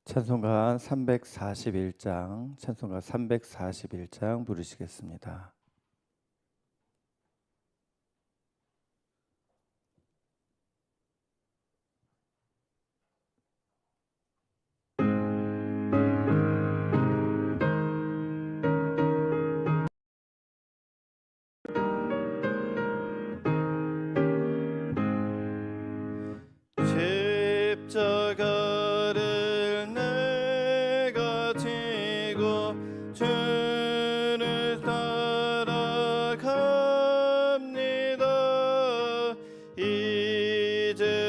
찬송가 341장 부르시겠습니다. 십자가를 내가 지고 주를 따라갑니다.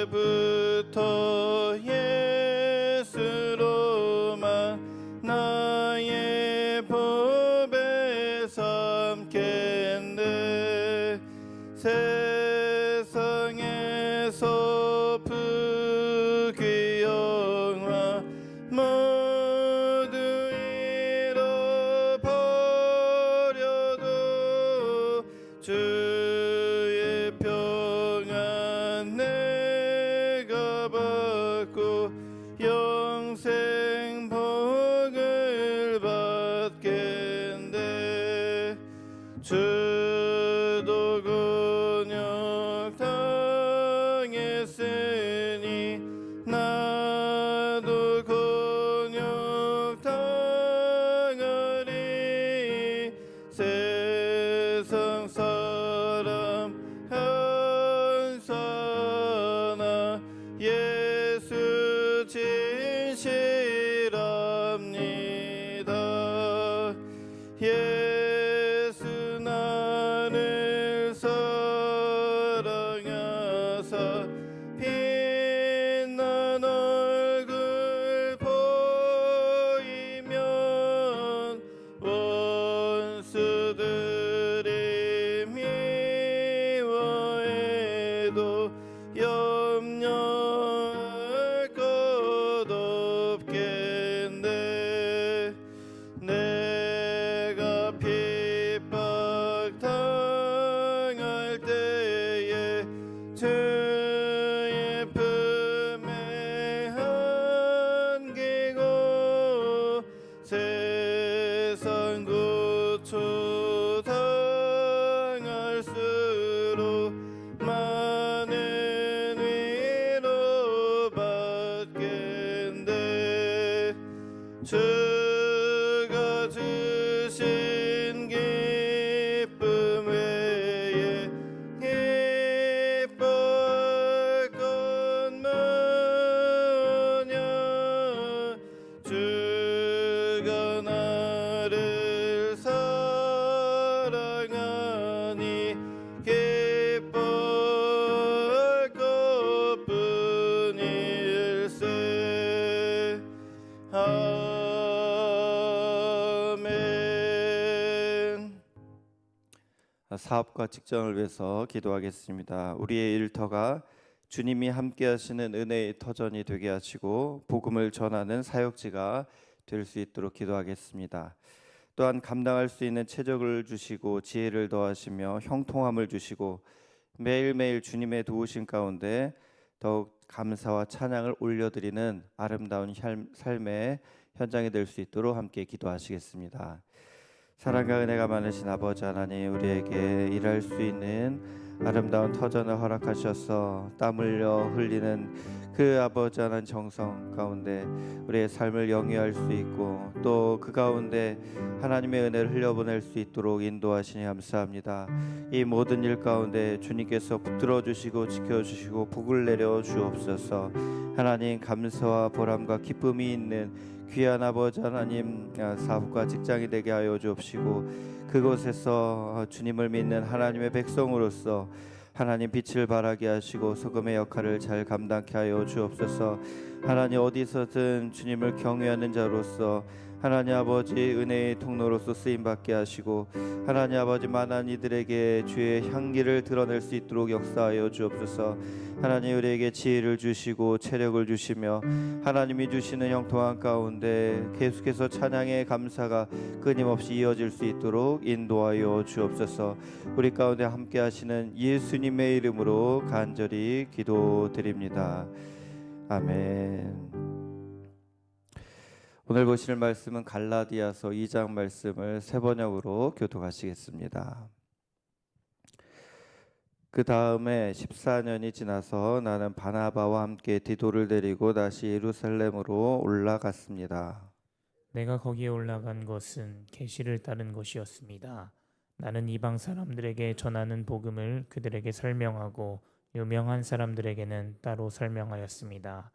이제부터 예수로만 나의 법에 삼겠네. 세상에서 부귀영화 모두 잃어버려도 주의 평안 내가 받고 영생 복을 받겠네. 주도 곤욕 당했으니 나도 곤욕 당하리. 세상 사람 한사나 예수 진실합니다. 예수 나를 사랑하사 빛난 얼굴 보이면 원수들이 미워해도 염려할 것 없겠네. 내가 핍박 당할 때에 주의 품에 안기고 세상 고초 당할수록 많은 위로 받겠네. 주가 주신 기쁨 외에 기뻐할 것 뭐냐. 주가 나를 사랑하니 기뻐할 것뿐일세. 아멘. 사업과 직장을 위해서 기도하겠습니다. 우리의 일터가 주님이 함께 하시는 은혜의 터전이 되게 하시고 복음을 전하는 사역지가 될 수 있도록 기도하겠습니다. 또한 감당할 수 있는 체력을 주시고 지혜를 더하시며 형통함을 주시고 매일매일 주님의 도우심 가운데 더욱 감사와 찬양을 올려드리는 아름다운 삶의 현장이 될 수 있도록 함께 기도하시겠습니다. 사랑과 은혜가 많으신 아버지 하나님, 우리에게 일할 수 있는 아름다운 터전을 허락하셔서 땀 흘려 흘리는 그 아버지 하나님 정성 가운데 우리의 삶을 영위할 수 있고 또 그 가운데 하나님의 은혜를 흘려보낼 수 있도록 인도하시니 감사합니다. 이 모든 일 가운데 주님께서 붙들어 주시고 지켜주시고 복을 내려 주옵소서. 하나님, 감사와 보람과 기쁨이 있는 귀한 아버지 하나님, 사업과 직장이 되게 하여 주옵시고 그곳에서 주님을 믿는 하나님의 백성으로서 하나님 빛을 발하게 하시고 소금의 역할을 잘 감당케 하여 주옵소서. 하나님, 어디서든 주님을 경외하는 자로서 하나님 아버지 은혜의 통로로서 쓰임받게 하시고 하나님 아버지 만한 이들에게 주의 향기를 드러낼 수 있도록 역사하여 주옵소서. 하나님, 우리에게 지혜를 주시고 체력을 주시며 하나님이 주시는 형통한 가운데 계속해서 찬양의 감사가 끊임없이 이어질 수 있도록 인도하여 주옵소서. 우리 가운데 함께 하시는 예수님의 이름으로 간절히 기도드립니다. 아멘. 오늘 보실 말씀은 갈라디아서 2장 말씀을 새 번역으로 교독하시겠습니다. 그 다음에 14년이 지나서 나는 바나바와 함께 디도를 데리고 다시 예루살렘으로 올라갔습니다. 내가 거기에 올라간 것은 계시를 따른 것이었습니다. 나는 이방 사람들에게 전하는 복음을 그들에게 설명하고 유명한 사람들에게는 따로 설명하였습니다.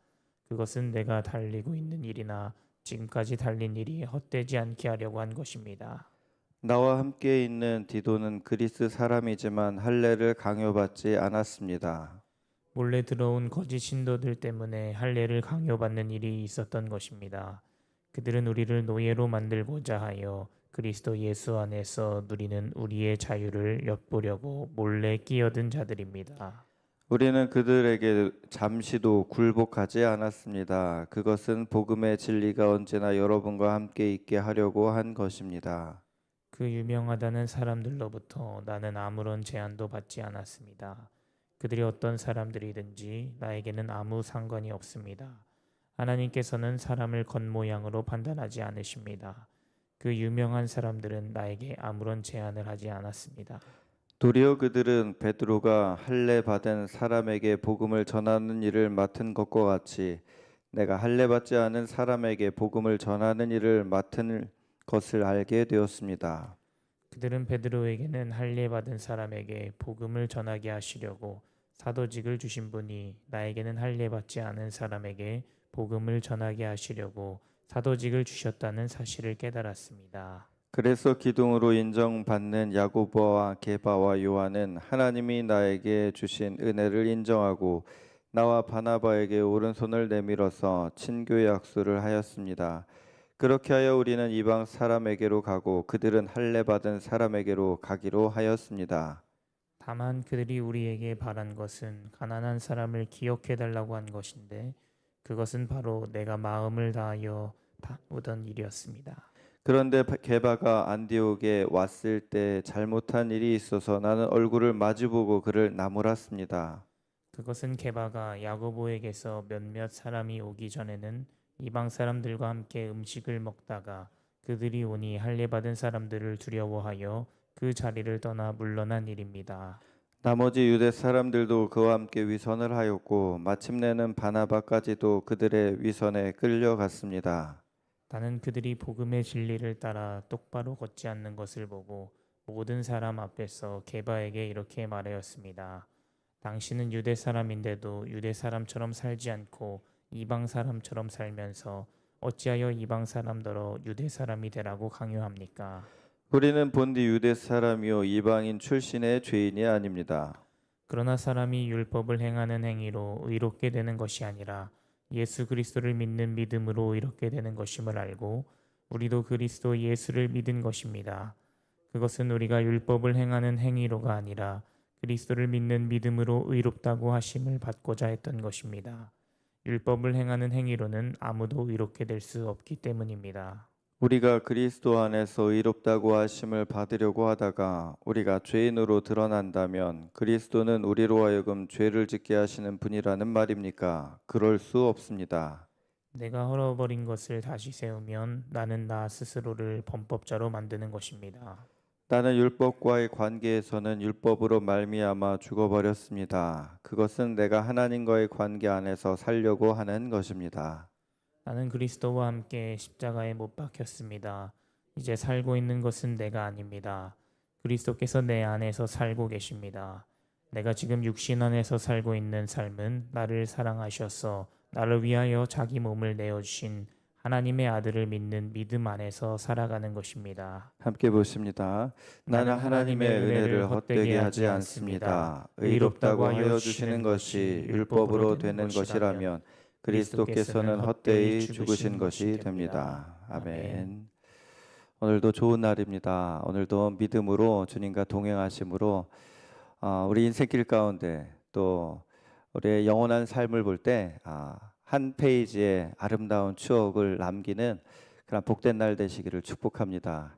그것은 내가 달리고 있는 일이나 지금까지 달린 일이 헛되지 않게 하려고 한 것입니다. 나와 함께 있는 디도는 그리스 사람이지만 할례를 강요받지 않았습니다. 몰래 들어온 거짓 신도들 때문에 할례를 강요받는 일이 있었던 것입니다. 그들은 우리를 노예로 만들고자 하여 그리스도 예수 안에서 누리는 우리의 자유를 엿보려고 몰래 끼어든 자들입니다. 우리는 그들에게 잠시도 굴복하지 않았습니다. 그것은 복음의 진리가 언제나 여러분과 함께 있게 하려고 한 것입니다. 그 유명하다는 사람들로부터 나는 아무런 제한도 받지 않았습니다. 그들이 어떤 사람들이든지 나에게는 아무 상관이 없습니다. 하나님께서는 사람을 겉모양으로 판단하지 않으십니다. 그 유명한 사람들은 나에게 아무런 제한을 하지 않았습니다. 도리어 그들은 베드로가 할례 받은 사람에게 복음을 전하는 일을 맡은 것과 같이 내가 할례 받지 않은 사람에게 복음을 전하는 일을 맡은 것을 알게 되었습니다. 그들은 베드로에게는 할례 받은 사람에게 복음을 전하게 하시려고 사도직을 주신 분이 나에게는 할례 받지 않은 사람에게 복음을 전하게 하시려고 사도직을 주셨다는 사실을 깨달았습니다. 그래서 기둥으로 인정받는 야고보와 게바와 요한은 하나님이 나에게 주신 은혜를 인정하고 나와 바나바에게 오른손을 내밀어서 친교의 약속을 하였습니다. 그렇게 하여 우리는 이방 사람에게로 가고 그들은 할례 받은 사람에게로 가기로 하였습니다. 다만 그들이 우리에게 바란 것은 가난한 사람을 기억해 달라고 한 것인데 그것은 바로 내가 마음을 다하여 다우던 일이었습니다. 그런데 게바가 안디옥에 왔을 때 잘못한 일이 있어서 나는 얼굴을 마주보고 그를 나무랐습니다. 그것은 게바가 야고보에게서 몇몇 사람이 오기 전에는 이방 사람들과 함께 음식을 먹다가 그들이 오니 할례 받은 사람들을 두려워하여 그 자리를 떠나 물러난 일입니다. 나머지 유대 사람들도 그와 함께 위선을 하였고 마침내는 바나바까지도 그들의 위선에 끌려갔습니다. 나는 그들이 복음의 진리를 따라 똑바로 걷지 않는 것을 보고 모든 사람 앞에서 게바에게 이렇게 말하였습니다. 당신은 유대 사람인데도 유대 사람처럼 살지 않고 이방 사람처럼 살면서 어찌하여 이방 사람더러 유대 사람이 되라고 강요합니까? 우리는 본디 유대 사람이요 이방인 출신의 죄인이 아닙니다. 그러나 사람이 율법을 행하는 행위로 의롭게 되는 것이 아니라 예수 그리스도를 믿는 믿음으로 의롭게 되는 것임을 알고 우리도 그리스도 예수를 믿은 것입니다. 그것은 우리가 율법을 행하는 행위로가 아니라 그리스도를 믿는 믿음으로 의롭다고 하심을 받고자 했던 것입니다. 율법을 행하는 행위로는 아무도 의롭게 될 수 없기 때문입니다. 우리가 그리스도 안에서 의롭다고 하심을 받으려고 하다가 우리가 죄인으로 드러난다면 그리스도는 우리로 하여금 죄를 짓게 하시는 분이라는 말입니까? 그럴 수 없습니다. 내가 헐어버린 것을 다시 세우면 나는 나 스스로를 범법자로 만드는 것입니다. 나는 율법과의 관계에서는 율법으로 말미암아 죽어버렸습니다. 그것은 내가 하나님과의 관계 안에서 살려고 하는 것입니다. 나는 그리스도와 함께 십자가에 못 박혔습니다. 이제 살고 있는 것은 내가 아닙니다. 그리스도께서 내 안에서 살고 계십니다. 내가 지금 육신 안에서 살고 있는 삶은 나를 사랑하셔서 나를 위하여 자기 몸을 내어주신 하나님의 아들을 믿는 믿음 안에서 살아가는 것입니다. 함께 보십니다. 나는 하나님의 은혜를 헛되게 하지 않습니다. 의롭다고 하여 주시는 것이 율법으로 되는 것이라면 그리스도께서는 헛되이 죽으신 것이 됩니다. 아멘. 오늘도 좋은 날입니다. 오늘도 믿음으로 주님과 동행하심으로 우리 인생길 가운데 또 우리의 영원한 삶을 볼 때 한 페이지에 아름다운 추억을 남기는 그런 복된 날 되시기를 축복합니다.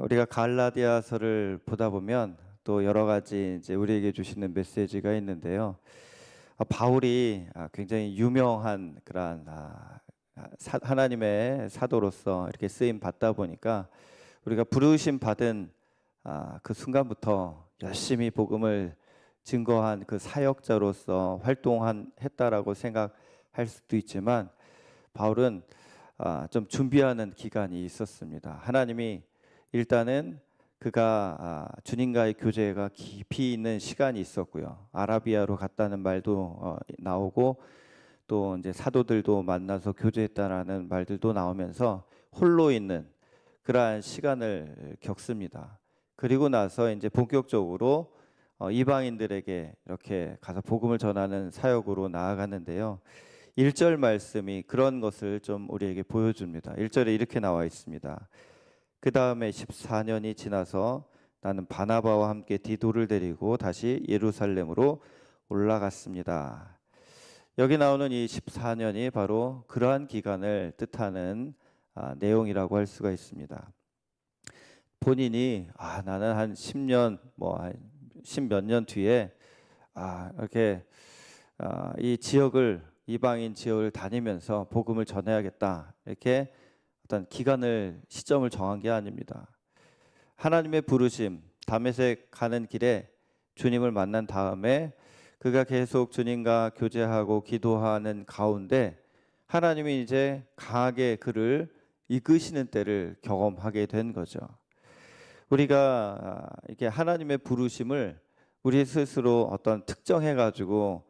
우리가 갈라디아서를 보다 보면 또 여러 가지 이제 우리에게 주시는 메시지가 있는데요. 바울이 굉장히 유명한 그런 하나님의 사도로서 이렇게 쓰임 받다 보니까 우리가 부르심 받은 그 순간부터 열심히 복음을 증거한 그 사역자로서 활동했다라고 생각할 수도 있지만, 바울은 좀 준비하는 기간이 있었습니다. 하나님이 일단은 그가 주님과의 교제가 깊이 있는 시간이 있었고요. 아라비아로 갔다는 말도 나오고, 또 이제 사도들도 만나서 교제했다라는 말들도 나오면서 홀로 있는 그러한 시간을 겪습니다. 그리고 나서 이제 본격적으로 이방인들에게 이렇게 가서 복음을 전하는 사역으로 나아가는데요. 1절 말씀이 그런 것을 좀 우리에게 보여줍니다. 1절에 이렇게 나와 있습니다. 그 다음에 14년이 지나서 나는 바나바와 함께 디도를 데리고 다시 예루살렘으로 올라갔습니다. 여기 나오는 이 14년이 바로 그러한 기간을 뜻하는 내용이라고 할 수가 있습니다. 본인이 나는 한 10년 한 10몇 년 뒤에 이렇게 이 지역을, 이방인 지역을 다니면서 복음을 전해야겠다, 이렇게 어떤 기간을, 시점을 정한 게 아닙니다. 하나님의 부르심, 다메섹 가는 길에 주님을 만난 다음에 그가 계속 주님과 교제하고 기도하는 가운데 하나님이 이제 강하게 그를 이끄시는 때를 경험하게 된 거죠. 우리가 이렇게 하나님의 부르심을 우리 스스로 어떤 특정해 가지고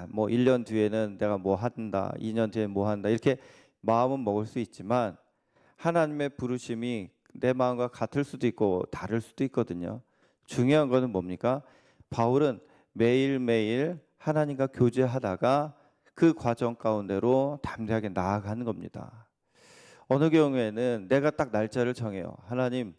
뭐 1년 뒤에는 내가 뭐 한다, 2년 뒤에 뭐 한다, 이렇게 마음은 먹을 수 있지만, 하나님의 부르심이 내 마음과 같을 수도 있고 다를 수도 있거든요. 중요한 거는 뭡니까? 바울은 매일매일 하나님과 교제하다가 그 과정 가운데로 담대하게 나아가는 겁니다. 어느 경우에는 내가 딱 날짜를 정해요. 하나님,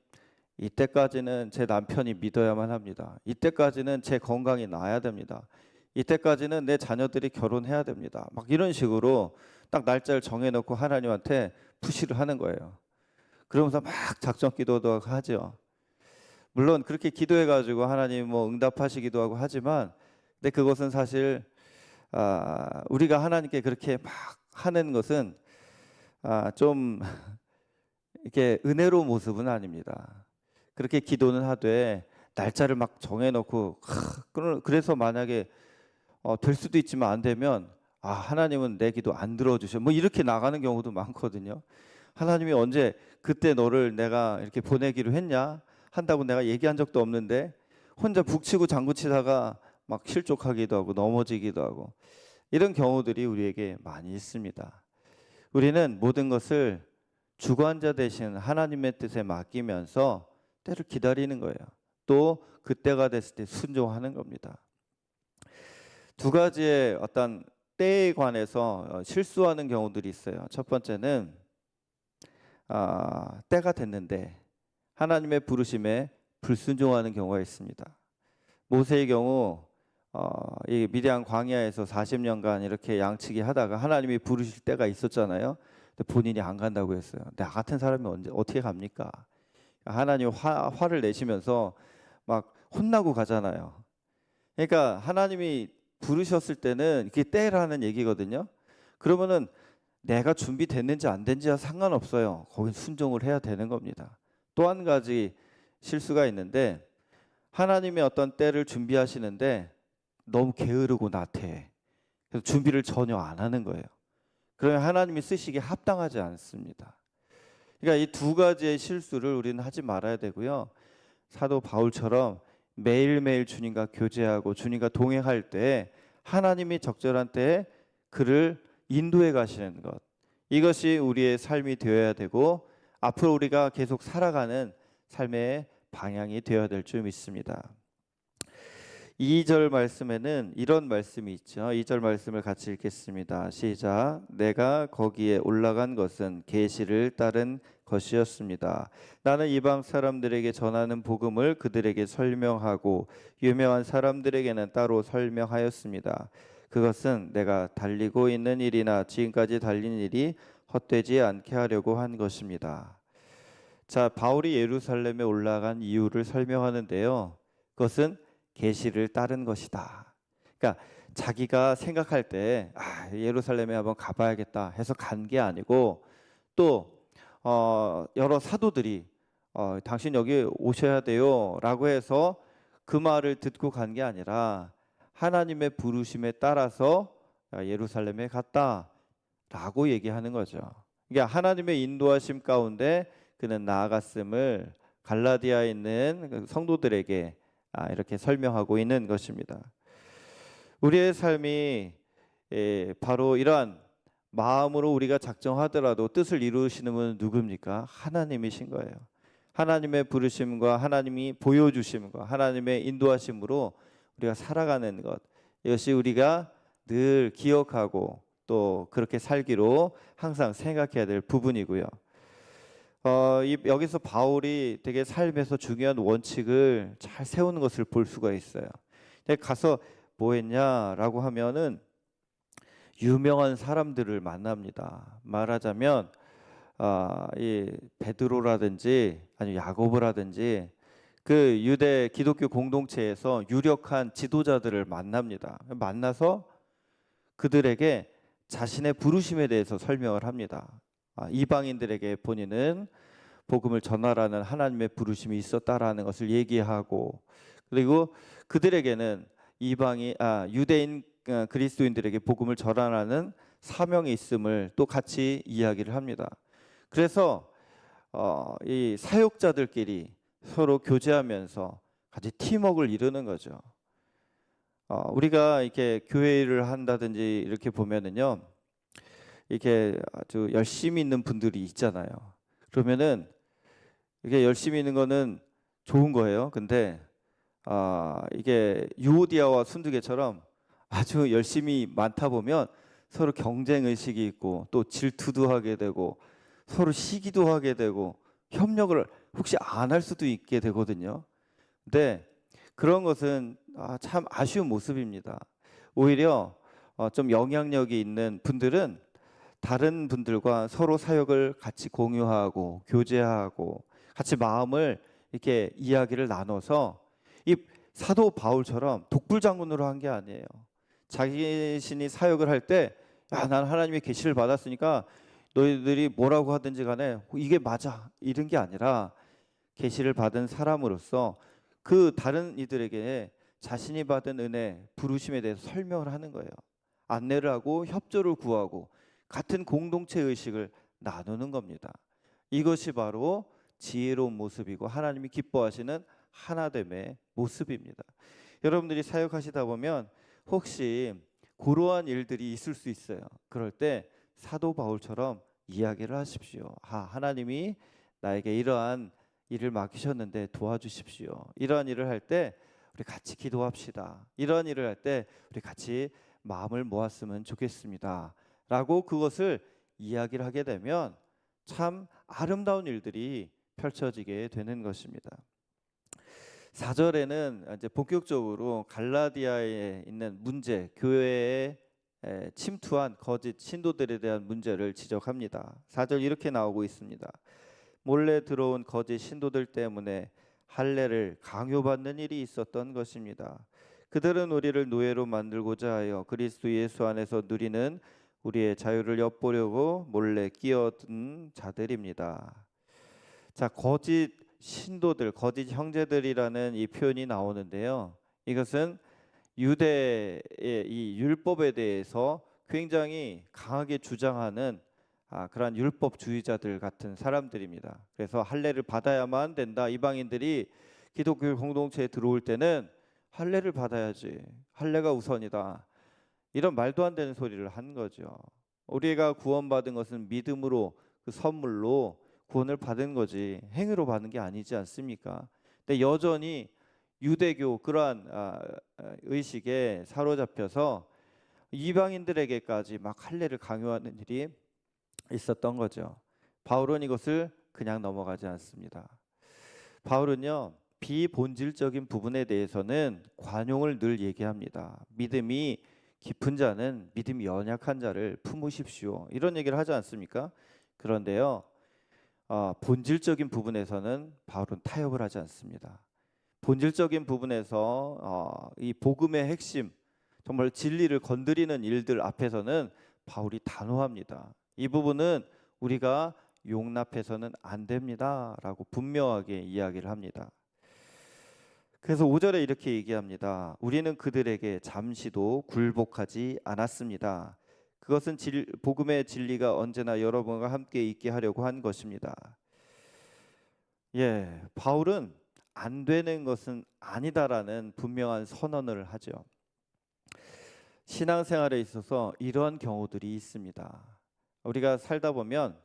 이때까지는 제 남편이 믿어야만 합니다. 이때까지는 제 건강이 나아야 됩니다. 이때까지는 내 자녀들이 결혼해야 됩니다. 막 이런 식으로 딱 날짜를 정해놓고 하나님한테 푸시를 하는 거예요. 그러면서 막 작전 기도도 하죠. 물론 그렇게 기도해가지고 하나님 뭐 응답하시기도 하고 하지만, 근데 그것은 사실 우리가 하나님께 그렇게 막 하는 것은 좀 이렇게 은혜로운 모습은 아닙니다. 그렇게 기도는 하되 날짜를 막 정해놓고 그래서 만약에 될 수도 있지만 안 되면 하나님은 내 기도 안 들어주셔, 뭐 이렇게 나가는 경우도 많거든요. 하나님이 언제 그때 너를 내가 이렇게 보내기로 했냐 한다고 내가 얘기한 적도 없는데, 혼자 북치고 장구치다가 막 실족하기도 하고 넘어지기도 하고, 이런 경우들이 우리에게 많이 있습니다. 우리는 모든 것을 주관자 되신 하나님의 뜻에 맡기면서 때를 기다리는 거예요. 또 그때가 됐을 때 순종하는 겁니다. 두 가지의 어떤 때에 관해서 실수하는 경우들이 있어요. 첫 번째는 때가 됐는데 하나님의 부르심에 불순종하는 경우가 있습니다. 모세의 경우 이 미디안 광야에서 40년간 이렇게 양치기 하다가 하나님이 부르실 때가 있었잖아요. 근데 본인이 안 간다고 했어요. 나 같은 사람이 어떻게 갑니까? 하나님 화를 내시면서 막 혼나고 가잖아요. 그러니까 하나님이 부르셨을 때는 그게 때라는 얘기거든요. 그러면은 내가 준비됐는지 안 된지와 상관없어요. 거긴 순종을 해야 되는 겁니다. 또 한 가지 실수가 있는데, 하나님의 어떤 때를 준비하시는데 너무 게으르고 나태해. 그래서 준비를 전혀 안 하는 거예요. 그러면 하나님이 쓰시기에 합당하지 않습니다. 그러니까 이 두 가지의 실수를 우리는 하지 말아야 되고요. 사도 바울처럼 매일매일 주님과 교제하고 주님과 동행할 때 하나님이 적절한 때에 그를 인도해 가시는 것, 이것이 우리의 삶이 되어야 되고 앞으로 우리가 계속 살아가는 삶의 방향이 되어야 될 줄 믿습니다. 2절 말씀에는 이런 말씀이 있죠. 2절 말씀을 같이 읽겠습니다. 시작. 내가 거기에 올라간 것은 계시를 따른 것이었습니다. 나는 이방 사람들에게 전하는 복음을 그들에게 설명하고 유명한 사람들에게는 따로 설명하였습니다. 그것은 내가 달리고 있는 일이나 지금까지 달린 일이 헛되지 않게 하려고 한 것입니다. 자, 바울이 예루살렘에 올라간 이유를 설명하는데요. 그것은 계시를 따른 것이다. 그러니까 그러니까 자기가 생각할 때 예루살렘에 한번 가봐야겠다 해서 간 게 아니고 또 여러 사도들이 당신 여기 오셔야 돼요라고 해서 그 말을 듣고 간 게 아니라 하나님의 부르심에 따라서 예루살렘에 갔다라고 얘기하는 거죠. 그러니까 하나님의 인도하심 가운데 그는 나아갔음을 갈라디아에 있는 그 성도들에게 이렇게 설명하고 있는 것입니다. 우리의 삶이 바로 이러한 마음으로 우리가 작정하더라도 뜻을 이루시는 분은 누굽니까? 하나님이신 거예요. 하나님의 부르심과 하나님이 보여주심과 하나님의 인도하심으로 우리가 살아가는 것, 이것이 우리가 늘 기억하고 또 그렇게 살기로 항상 생각해야 될 부분이고요. 여기서 바울이 되게 삶에서 중요한 원칙을 잘 세우는 것을 볼 수가 있어요. 가서 뭐 했냐라고 하면은 유명한 사람들을 만납니다. 말하자면 이 베드로라든지 아니면 야고보라든지 그 유대 기독교 공동체에서 유력한 지도자들을 만납니다. 만나서 그들에게 자신의 부르심에 대해서 설명을 합니다. 이방인들에게 본인은 복음을 전하라는 하나님의 부르심이 있었다라는 것을 얘기하고, 그리고 그들에게는 유대인 그리스도인들에게 복음을 전하라는 사명이 있음을 또 같이 이야기를 합니다. 그래서 이 사역자들끼리 서로 교제하면서 같이 팀워크를 이루는 거죠. 우리가 이렇게 교회를 한다든지 이렇게 보면은요, 이렇게 아주 열심히 있는 분들이 있잖아요. 그러면은 이게 열심히 있는 거는 좋은 거예요. 근데 이게 유오디아와 순두개처럼 아주 열심히 많다 보면 서로 경쟁 의식이 있고 또 질투도 하게 되고 서로 시기도 하게 되고 협력을 혹시 안 할 수도 있게 되거든요. 근데 그런 것은 참 아쉬운 모습입니다. 오히려 좀 영향력이 있는 분들은 다른 분들과 서로 사역을 같이 공유하고 교제하고 같이 마음을 이렇게 이야기를 나눠서 이 사도 바울처럼 독불장군으로 한 게 아니에요. 자신이 사역을 할 때 난 하나님의 계시를 받았으니까 너희들이 뭐라고 하든지 간에 이게 맞아 이런 게 아니라 계시를 받은 사람으로서 그 다른 이들에게 자신이 받은 은혜, 부르심에 대해서 설명을 하는 거예요. 안내를 하고 협조를 구하고 같은 공동체 의식을 나누는 겁니다. 이것이 바로 지혜로운 모습이고 하나님이 기뻐하시는 하나됨의 모습입니다. 여러분들이 사역하시다 보면 혹시 그러한 일들이 있을 수 있어요. 그럴 때 사도 바울처럼 이야기를 하십시오. 하나님이 나에게 이러한 일을 맡기셨는데 도와주십시오. 이러한 일을 할 때 우리 같이 기도합시다. 이러한 일을 할 때 우리 같이 마음을 모았으면 좋겠습니다. 라고 그것을 이야기를 하게 되면 참 아름다운 일들이 펼쳐지게 되는 것입니다. 4절에는 이제 본격적으로 갈라디아에 있는 문제, 교회에 침투한 거짓 신도들에 대한 문제를 지적합니다. 4절 이렇게 나오고 있습니다. 몰래 들어온 거짓 신도들 때문에 할례를 강요받는 일이 있었던 것입니다. 그들은 우리를 노예로 만들고자 하여 그리스도 예수 안에서 누리는 우리의 자유를 엿보려고 몰래 끼어든 자들입니다. 자, 거짓 신도들, 거짓 형제들이라는 이 표현이 나오는데요. 이것은 유대의 이 율법에 대해서 굉장히 강하게 주장하는 그러한 율법주의자들 같은 사람들입니다. 그래서 할례를 받아야만 된다. 이방인들이 기독교 공동체에 들어올 때는 할례를 받아야지. 할례가 우선이다. 이런 말도 안 되는 소리를 한 거죠. 우리가 구원받은 것은 믿음으로 그 선물로 구원을 받은 거지 행위로 받는 게 아니지 않습니까? 근데 여전히 유대교 그러한 의식에 사로잡혀서 이방인들에게까지 막 할례를 강요하는 일이 있었던 거죠. 바울은 이것을 그냥 넘어가지 않습니다. 바울은요, 비본질적인 부분에 대해서는 관용을 늘 얘기합니다. 믿음이 깊은 자는 믿음이 연약한 자를 품으십시오. 이런 얘기를 하지 않습니까? 그런데요, 본질적인 부분에서는 바울은 타협을 하지 않습니다. 본질적인 부분에서 이 복음의 핵심, 정말 진리를 건드리는 일들 앞에서는 바울이 단호합니다. 이 부분은 우리가 용납해서는 안 됩니다라고 분명하게 이야기를 합니다. 그래서 5절에 이렇게 얘기합니다. 우리는 그들에게 잠시도 굴복하지 않았습니다. 그것은 복음의 진리가 언제나 여러분과 함께 있게 하려고 한 것입니다. 바울은 안 되는 것은 아니다라는 분명한 선언을 하죠. 신앙생활에 있어서 이러한 경우들이 있습니다. 우리가 살다 보면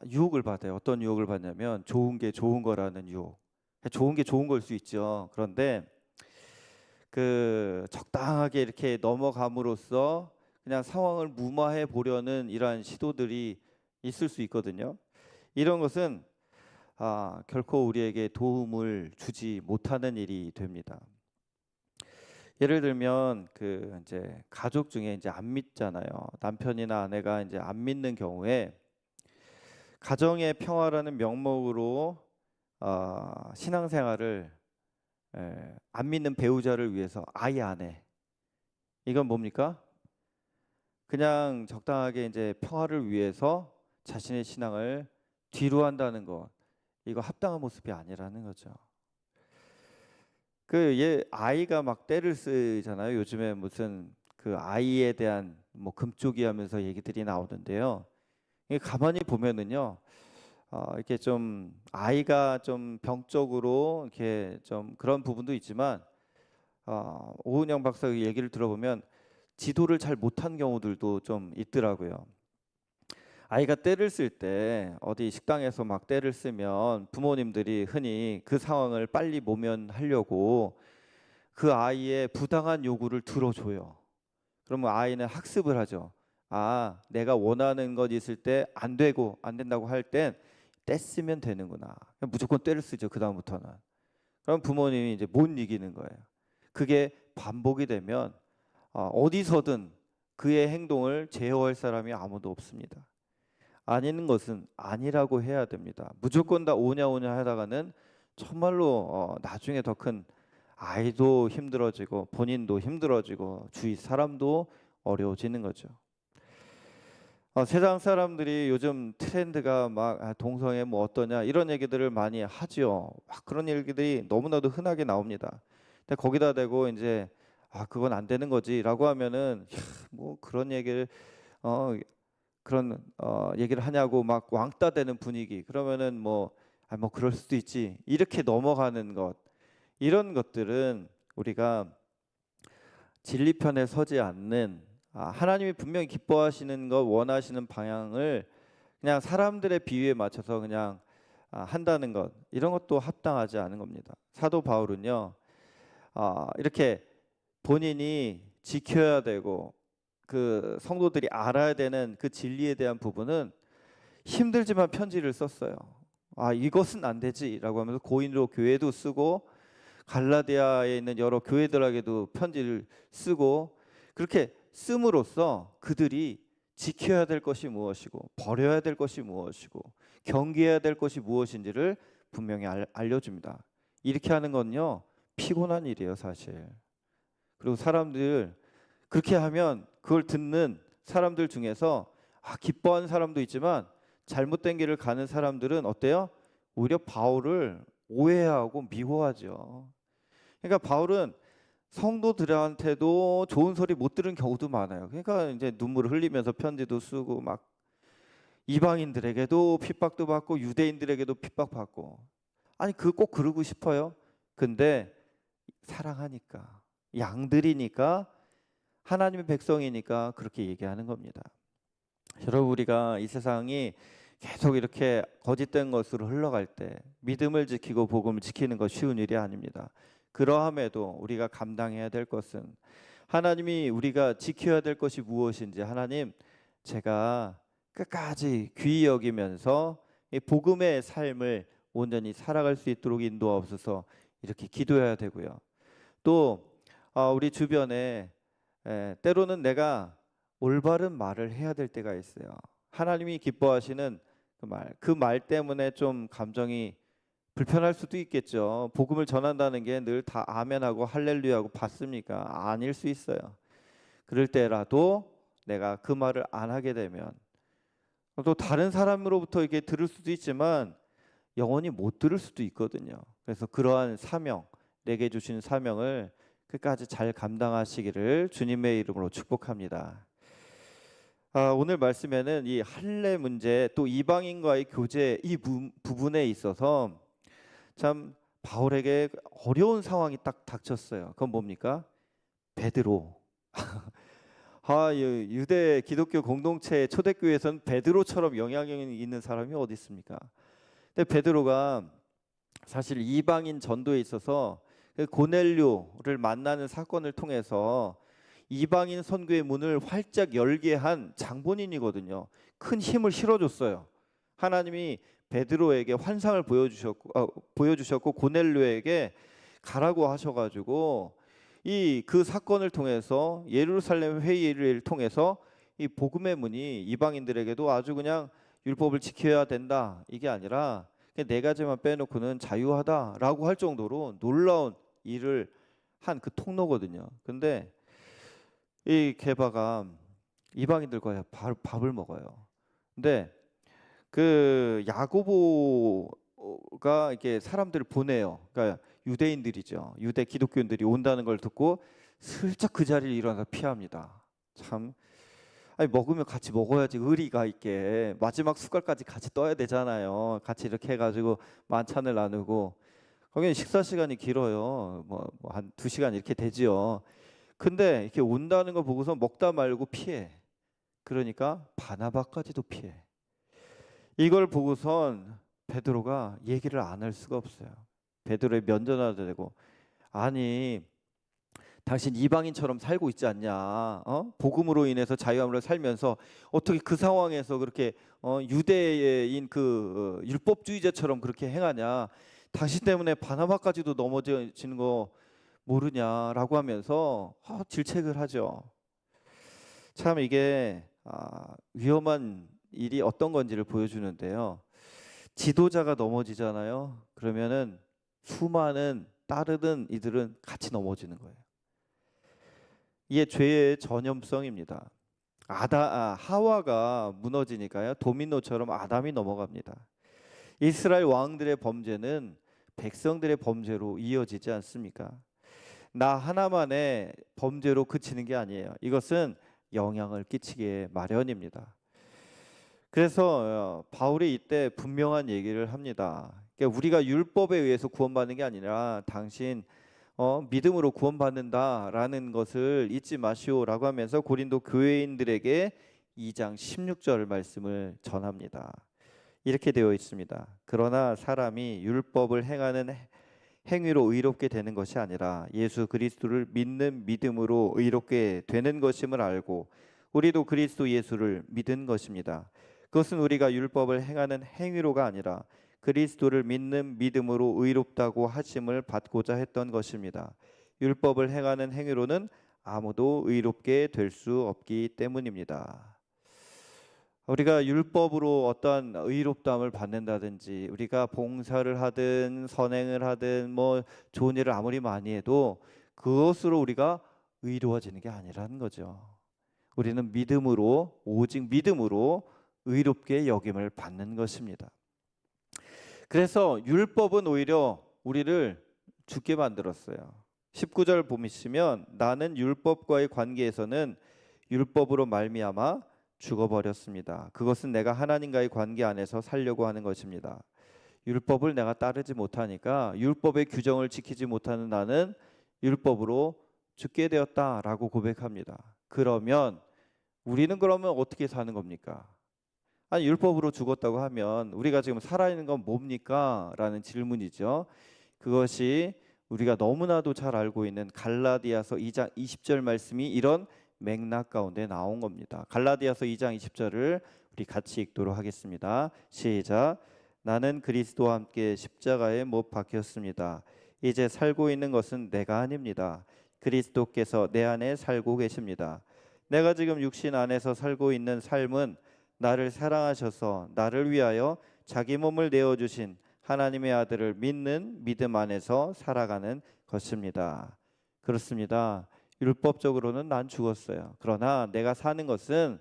유혹을 받아요. 어떤 유혹을 받냐면 좋은 게 좋은 거라는 유혹. 좋은 게 좋은 걸 수 있죠. 그런데 그 적당하게 이렇게 넘어감으로써 그냥 상황을 무마해 보려는 이러한 시도들이 있을 수 있거든요. 이런 것은 결코 우리에게 도움을 주지 못하는 일이 됩니다. 예를 들면 그 이제 가족 중에 이제 안 믿잖아요. 남편이나 아내가 이제 안 믿는 경우에 가정의 평화라는 명목으로 신앙생활을 안 믿는 배우자를 위해서 아예 안 해. 이건 뭡니까? 그냥 적당하게 이제 평화를 위해서 자신의 신앙을 뒤로 한다는 것. 이거 합당한 모습이 아니라는 거죠. 아이가 막 떼를 쓰잖아요. 요즘에 무슨 그 아이에 대한 뭐 금쪽이 하면서 얘기들이 나오는데요. 이게 가만히 보면은요. 이렇게 좀 아이가 좀 병적으로 이렇게 좀 그런 부분도 있지만 오은영 박사 얘기를 들어보면 지도를 잘 못한 경우들도 좀 있더라고요. 아이가 떼를 쓸 때 어디 식당에서 막 떼를 쓰면 부모님들이 흔히 그 상황을 빨리 모면하려고 그 아이의 부당한 요구를 들어줘요. 그러면 아이는 학습을 하죠. 내가 원하는 것 있을 때 안 되고 안 된다고 할 땐 떼쓰면 되는구나. 무조건 떼를 쓰죠. 그 다음부터는. 그럼 부모님이 이제 못 이기는 거예요. 그게 반복이 되면 어디서든 그의 행동을 제어할 사람이 아무도 없습니다. 아닌 것은 아니라고 해야 됩니다. 무조건 다 오냐 오냐 하다가는 정말로 나중에 더 큰 아이도 힘들어지고 본인도 힘들어지고 주위 사람도 어려워지는 거죠. 세상 사람들이 요즘 트렌드가 막 동성애 뭐 어떠냐 이런 얘기들을 많이 하죠. 막 그런 얘기들이 너무나도 흔하게 나옵니다. 근데 거기다 대고 이제 그건 안 되는 거지라고 하면은 뭐 그런 얘기를 얘기를 하냐고 막 왕따 되는 분위기. 그러면은 뭐 그럴 수도 있지. 이렇게 넘어가는 것. 이런 것들은 우리가 진리편에 서지 않는 하나님이 분명히 기뻐하시는 것, 원하시는 방향을 그냥 사람들의 비유에 맞춰서 그냥 한다는 것. 이런 것도 합당하지 않은 겁니다. 사도 바울은요. 이렇게 본인이 지켜야 되고 그 성도들이 알아야 되는 그 진리에 대한 부분은 힘들지만 편지를 썼어요. 이것은 안 되지라고 하면서 고린도 교회도 쓰고 갈라디아에 있는 여러 교회들에게도 편지를 쓰고 그렇게 씀으로써 그들이 지켜야 될 것이 무엇이고 버려야 될 것이 무엇이고 경계해야 될 것이 무엇인지를 분명히 알려줍니다. 이렇게 하는 건요 피곤한 일이에요 사실. 그리고 사람들 그렇게 하면 그걸 듣는 사람들 중에서 기뻐하는 사람도 있지만 잘못된 길을 가는 사람들은 어때요? 오히려 바울을 오해하고 미워하죠. 그러니까 바울은 성도들한테도 좋은 소리 못 들은 경우도 많아요. 그러니까 이제 눈물을 흘리면서 편지도 쓰고 막 이방인들에게도 핍박도 받고 유대인들에게도 핍박받고 꼭 그러고 싶어요. 근데 사랑하니까 양들이니까 하나님의 백성이니까 그렇게 얘기하는 겁니다. 여러분 우리가 이 세상이 계속 이렇게 거짓된 것으로 흘러갈 때 믿음을 지키고 복음을 지키는 것 쉬운 일이 아닙니다. 그러함에도 우리가 감당해야 될 것은 하나님이 우리가 지켜야 될 것이 무엇인지 하나님 제가 끝까지 귀히 여기면서 이 복음의 삶을 온전히 살아갈 수 있도록 인도하옵소서 이렇게 기도해야 되고요. 또 우리 주변에 때로는 내가 올바른 말을 해야 될 때가 있어요. 하나님이 기뻐하시는 그 말 때문에 좀 감정이 불편할 수도 있겠죠. 복음을 전한다는 게 늘 다 아멘하고 할렐루야하고 받습니까? 아닐 수 있어요. 그럴 때라도 내가 그 말을 안 하게 되면 또 다른 사람으로부터 이게 들을 수도 있지만 영원히 못 들을 수도 있거든요. 그래서 그러한 사명, 내게 주신 사명을 끝까지 잘 감당하시기를 주님의 이름으로 축복합니다. 오늘 말씀에는 이 할례 문제 또 이방인과의 교제 이 부분에 있어서 참 바울에게 어려운 상황이 딱 닥쳤어요. 그건 뭡니까? 베드로. 유대 기독교 공동체 초대교회에서는 베드로처럼 영향력이 있는 사람이 어디 있습니까? 근데 베드로가 사실 이방인 전도에 있어서 그 고넬료를 만나는 사건을 통해서 이방인 선교의 문을 활짝 열게 한 장본인이거든요. 큰 힘을 실어줬어요. 하나님이 베드로에게 환상을 보여주셨고 고넬료에게 가라고 하셔가지고 그 사건을 통해서 예루살렘 회의를 통해서 이 복음의 문이 이방인들에게도 아주 그냥 율법을 지켜야 된다 이게 아니라 그냥 네 가지만 빼놓고는 자유하다라고 할 정도로 놀라운 일을 한 그 통로거든요. 근데 이 게바가 이방인들과 밥을 먹어요. 근데 그 야고보가 이렇게 사람들을 보내요. 그러니까 유대인들이죠. 유대 기독교인들이 온다는 걸 듣고 슬쩍 그 자리를 일어나서 피합니다. 참, 아니 먹으면 같이 먹어야지 의리가 있게 마지막 숟갈까지 같이 떠야 되잖아요. 같이 이렇게 해가지고 만찬을 나누고 거기는 식사 시간이 길어요. 뭐 한 2시간 이렇게 되지요. 근데 이렇게 온다는 거 보고서 먹다 말고 피해. 그러니까 바나바까지도 피해. 이걸 보고선 베드로가 얘기를 안 할 수가 없어요. 베드로의 면전화도 되고 아니 당신 이방인처럼 살고 있지 않냐? 복음으로 인해서 자유함으로 살면서 어떻게 그 상황에서 그렇게 유대인 그 율법주의자처럼 그렇게 행하냐? 당신 때문에 바나바까지도 넘어지는 거 모르냐라고 하면서 질책을 하죠. 참 이게 위험한 일이 어떤 건지를 보여주는데요. 지도자가 넘어지잖아요. 그러면은 수많은 따르는 이들은 같이 넘어지는 거예요. 이게 죄의 전염성입니다. 하와가 무너지니까요. 도미노처럼 아담이 넘어갑니다. 이스라엘 왕들의 범죄는 백성들의 범죄로 이어지지 않습니까? 나 하나만의 범죄로 그치는 게 아니에요. 이것은 영향을 끼치게 마련입니다. 그래서 바울이 이때 분명한 얘기를 합니다. 그러니까 우리가 율법에 의해서 구원받는 게 아니라 당신 믿음으로 구원받는다라는 것을 잊지 마시오라고 하면서 고린도 교회인들에게 2장 16절 말씀을 전합니다. 이렇게 되어 있습니다. 그러나 사람이 율법을 행하는 행위로 의롭게 되는 것이 아니라 예수 그리스도를 믿는 믿음으로 의롭게 되는 것임을 알고 우리도 그리스도 예수를 믿은 것입니다. 그것은 우리가 율법을 행하는 행위로가 아니라 그리스도를 믿는 믿음으로 의롭다고 하심을 받고자 했던 것입니다. 율법을 행하는 행위로는 아무도 의롭게 될 수 없기 때문입니다. 우리가 율법으로 어떤 의롭다함을 받는다든지 우리가 봉사를 하든 선행을 하든 뭐 좋은 일을 아무리 많이 해도 그것으로 우리가 의로워지는 게 아니라는 거죠. 우리는 믿음으로 오직 믿음으로 의롭게 여김을 받는 것입니다. 그래서 율법은 오히려 우리를 죽게 만들었어요. 19절 보시면 나는 율법과의 관계에서는 율법으로 말미암아 죽어버렸습니다. 그것은 내가 하나님과의 관계 안에서 살려고 하는 것입니다. 율법을 내가 따르지 못하니까 율법의 규정을 지키지 못하는 나는 율법으로 죽게 되었다라고 고백합니다. 그러면 우리는 그러면 어떻게 사는 겁니까? 아니 율법으로 죽었다고 하면 우리가 지금 살아있는 건 뭡니까? 라는 질문이죠. 그것이 우리가 너무나도 잘 알고 있는 갈라디아서 2장 20절 말씀이 이런 맥락 가운데 나온 겁니다. 갈라디아서 2장 20절을 우리 같이 읽도록 하겠습니다. 시작. 나는 그리스도와 함께 십자가에 못 박혔습니다. 이제 살고 있는 것은 내가 아닙니다. 그리스도께서 내 안에 살고 계십니다. 내가 지금 육신 안에서 살고 있는 삶은 나를 사랑하셔서 나를 위하여 자기 몸을 내어주신 하나님의 아들을 믿는 믿음 안에서 살아가는 것입니다. 그렇습니다. 율법적으로는 난 죽었어요. 그러나 내가 사는 것은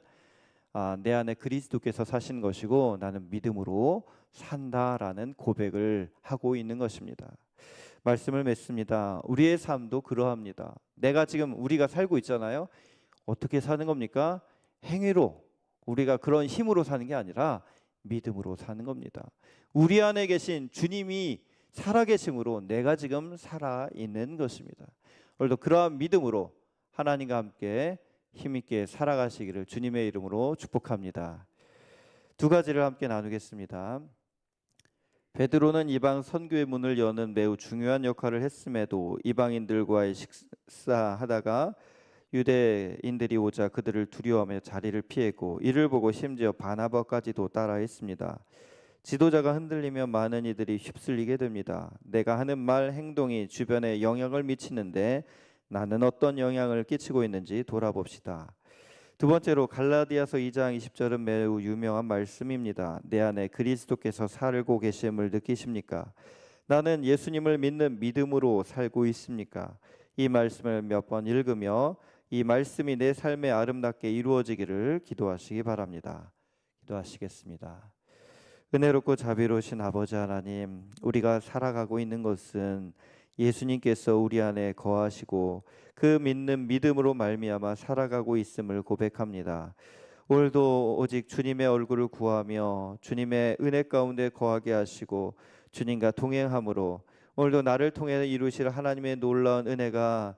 내 안에 그리스도께서 사신 것이고 나는 믿음으로 산다라는 고백을 하고 있는 것입니다. 말씀을 맺습니다. 우리의 삶도 그러합니다. 내가 지금 우리가 살고 있잖아요. 어떻게 사는 겁니까? 행위로, 우리가 그런 힘으로 사는 게 아니라 믿음으로 사는 겁니다. 우리 안에 계신 주님이 살아계심으로 내가 지금 살아있는 것입니다. 오늘도 그러한 믿음으로 하나님과 함께 힘있게 살아가시기를 주님의 이름으로 축복합니다. 두 가지를 함께 나누겠습니다. 베드로는 이방 선교의 문을 여는 매우 중요한 역할을 했음에도 이방인들과의 식사하다가 유대인들이 오자 그들을 두려워하며 자리를 피했고, 이를 보고 심지어 바나바까지도 따라했습니다. 지도자가 흔들리면 많은 이들이 휩쓸리게 됩니다. 내가 하는 말, 행동이 주변에 영향을 미치는데 나는 어떤 영향을 끼치고 있는지 돌아봅시다. 두 번째로 갈라디아서 2장 20절은 매우 유명한 말씀입니다. 내 안에 그리스도께서 살고 계심을 느끼십니까? 나는 예수님을 믿는 믿음으로 살고 있습니까? 이 말씀을 몇 번 읽으며 이 말씀이 내 삶에 아름답게 이루어지기를 기도하시기 바랍니다. 기도하시겠습니다. 은혜롭고 자비로우신 아버지 하나님, 우리가 살아가고 있는 것은 예수님께서 우리 안에 거하시고 그 믿는 믿음으로 말미암아 살아가고 있음을 고백합니다. 오늘도 오직 주님의 얼굴을 구하며 주님의 은혜 가운데 거하게 하시고 주님과 동행함으로 오늘도 나를 통해 이루실 하나님의 놀라운 은혜가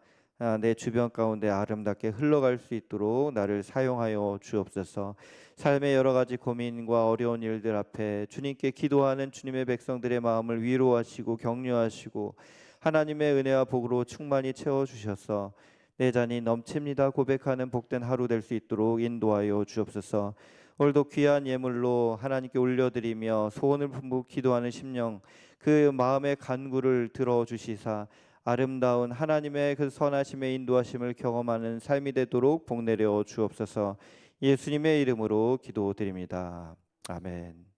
내 주변 가운데 아름답게 흘러갈 수 있도록 나를 사용하여 주옵소서. 삶의 여러 가지 고민과 어려운 일들 앞에 주님께 기도하는 주님의 백성들의 마음을 위로하시고 격려하시고 하나님의 은혜와 복으로 충만히 채워주셔서 내 잔이 넘칩니다 고백하는 복된 하루 될 수 있도록 인도하여 주옵소서. 오늘도 귀한 예물로 하나님께 올려드리며 소원을 품고 기도하는 심령, 그 마음의 간구를 들어주시사 아름다운 하나님의 그 선하심의 인도하심을 경험하는 삶이 되도록 복 내려 주옵소서. 예수님의 이름으로 기도드립니다. 아멘.